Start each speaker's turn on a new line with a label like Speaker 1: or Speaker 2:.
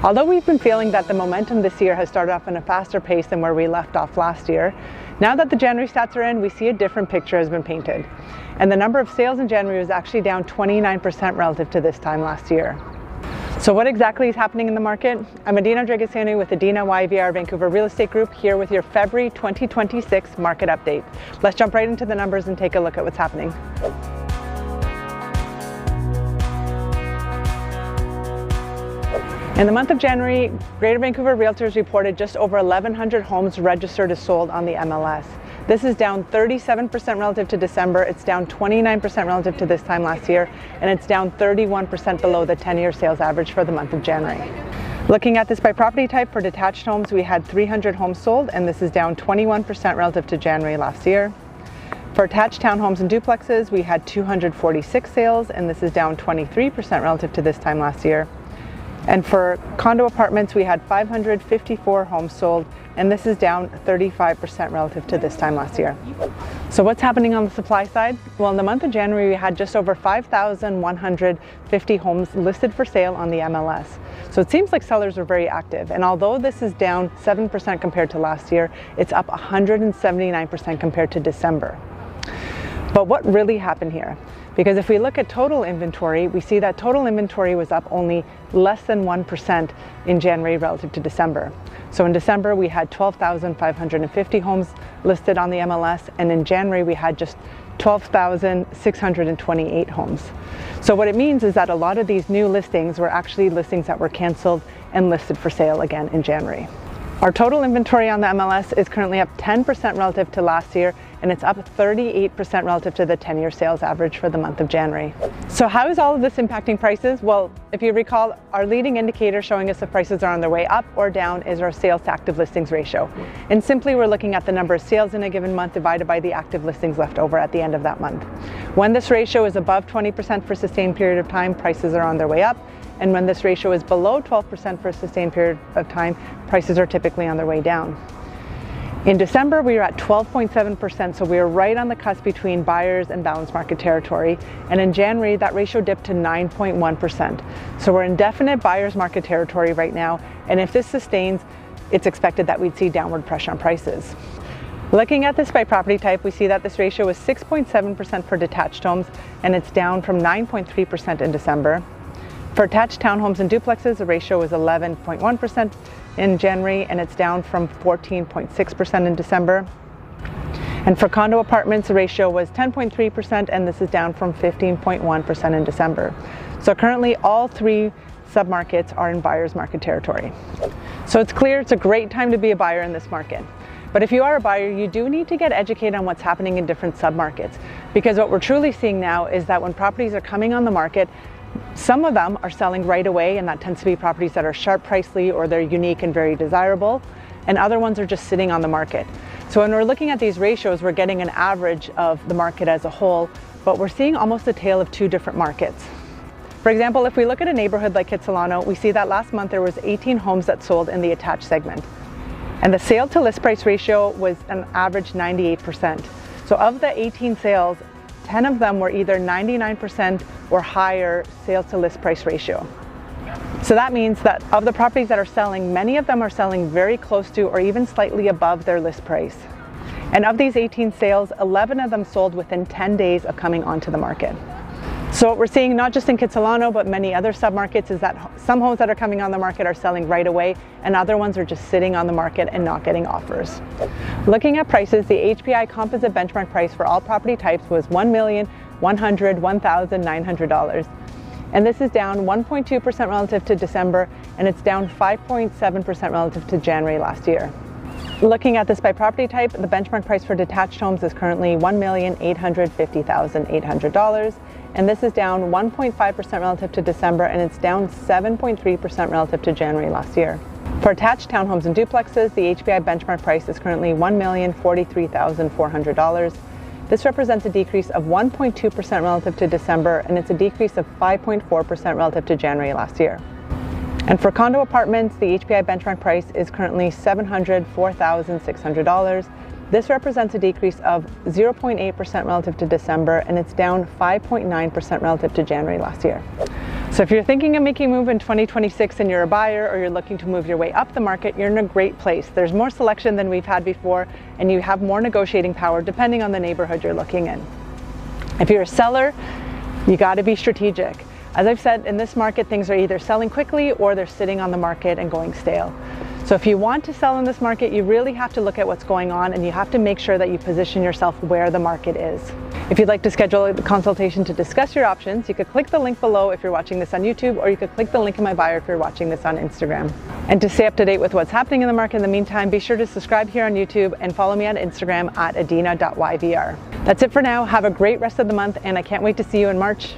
Speaker 1: Although we've been feeling that the momentum this year has started off in a faster pace than where we left off last year, now that the January stats are in, we see a different picture has been painted. And the number of sales in January was actually down 29% relative to this time last year. So what exactly is happening in the market? I'm Adina with Adina YVR Vancouver Real Estate Group, here with your February 2026 market update. Let's jump right into the numbers and take a look at what's happening. In the month of January, Greater Vancouver Realtors reported just over 1,100 homes registered as sold on the MLS. This is down 37% relative to December, it's down 29% relative to this time last year, and it's down 31% below the 10-year sales average for the month of January. Looking at this by property type, for detached homes, we had 300 homes sold, and this is down 21% relative to January last year. For attached townhomes and duplexes, we had 246 sales, and this is down 23% relative to this time last year. And for condo apartments, we had 554 homes sold, and this is down 35% relative to this time last year. So what's happening on the supply side? Well, in the month of January, we had just over 5,150 homes listed for sale on the MLS. So it seems like sellers are very active. And although this is down 7% compared to last year, it's up 179% compared to December. But what really happened here? Because if we look at total inventory, we see that total inventory was up only less than 1% in January relative to December. So in December, we had 12,550 homes listed on the MLS, and in January, we had just 12,628 homes. So what it means is that a lot of these new listings were actually listings that were canceled and listed for sale again in January. Our total inventory on the MLS is currently up 10% relative to last year, and it's up 38% relative to the 10-year sales average for the month of January. So how is all of this impacting prices? Well, if you recall, our leading indicator showing us if prices are on their way up or down is our sales to active listings ratio. And simply we're looking at the number of sales in a given month divided by the active listings left over at the end of that month. When this ratio is above 20% for a sustained period of time, prices are on their way up. And when this ratio is below 12% for a sustained period of time, prices are typically on their way down. In December, we were at 12.7%, so we were right on the cusp between buyers and balanced market territory. And in January, that ratio dipped to 9.1%. So we're in definite buyer's market territory right now. And if this sustains, it's expected that we'd see downward pressure on prices. Looking at this by property type, we see that this ratio is 6.7% for detached homes, and it's down from 9.3% in December. For attached townhomes and duplexes, the ratio was 11.1% in January, and it's down from 14.6% in December. And for condo apartments, the ratio was 10.3%, and this is down from 15.1% in December. So currently, all three submarkets are in buyer's market territory. So it's clear it's a great time to be a buyer in this market. But if you are a buyer, you do need to get educated on what's happening in different submarkets, because what we're truly seeing now is that when properties are coming on the market, some of them are selling right away, and that tends to be properties that are sharp pricely or they're unique and very desirable, and other ones are just sitting on the market. So when we're looking at these ratios, we're getting an average of the market as a whole, but we're seeing almost a tale of two different markets. For example, if we look at a neighborhood like Kitsilano, we see that last month there was 18 homes that sold in the attached segment. And the sale to list price ratio was an average 98%. So of the 18 sales, 10 of them were either 99% or higher sales to list price ratio. So that means that of the properties that are selling, many of them are selling very close to or even slightly above their list price. And of these 18 sales, 11 of them sold within 10 days of coming onto the market. So what we're seeing, not just in Kitsilano, but many other submarkets, is that some homes that are coming on the market are selling right away, and other ones are just sitting on the market and not getting offers. Looking at prices, the HPI composite benchmark price for all property types was $1,101,900. And this is down 1.2% relative to December, and it's down 5.7% relative to January last year. Looking at this by property type, the benchmark price for detached homes is currently $1,850,800. And this is down 1.5% relative to December, and it's down 7.3% relative to January last year. For attached townhomes and duplexes, the HPI benchmark price is currently $1,043,400. This represents a decrease of 1.2% relative to December, and it's a decrease of 5.4% relative to January last year. And for condo apartments, the HPI benchmark price is currently $704,600. This represents a decrease of 0.8% relative to December, and it's down 5.9% relative to January last year. So if you're thinking of making a move in 2026 and you're a buyer or you're looking to move your way up the market, you're in a great place. There's more selection than we've had before, and you have more negotiating power depending on the neighborhood you're looking in. If you're a seller, you got to be strategic. As I've said, in this market, things are either selling quickly or they're sitting on the market and going stale. So if you want to sell in this market, you really have to look at what's going on, and you have to make sure that you position yourself where the market is. If you'd like to schedule a consultation to discuss your options, you could click the link below if you're watching this on YouTube, or you could click the link in my bio if you're watching this on Instagram. And to stay up to date with what's happening in the market in the meantime, be sure to subscribe here on YouTube and follow me on Instagram at adina.yvr. That's it for now. Have a great rest of the month, and I can't wait to see you in March.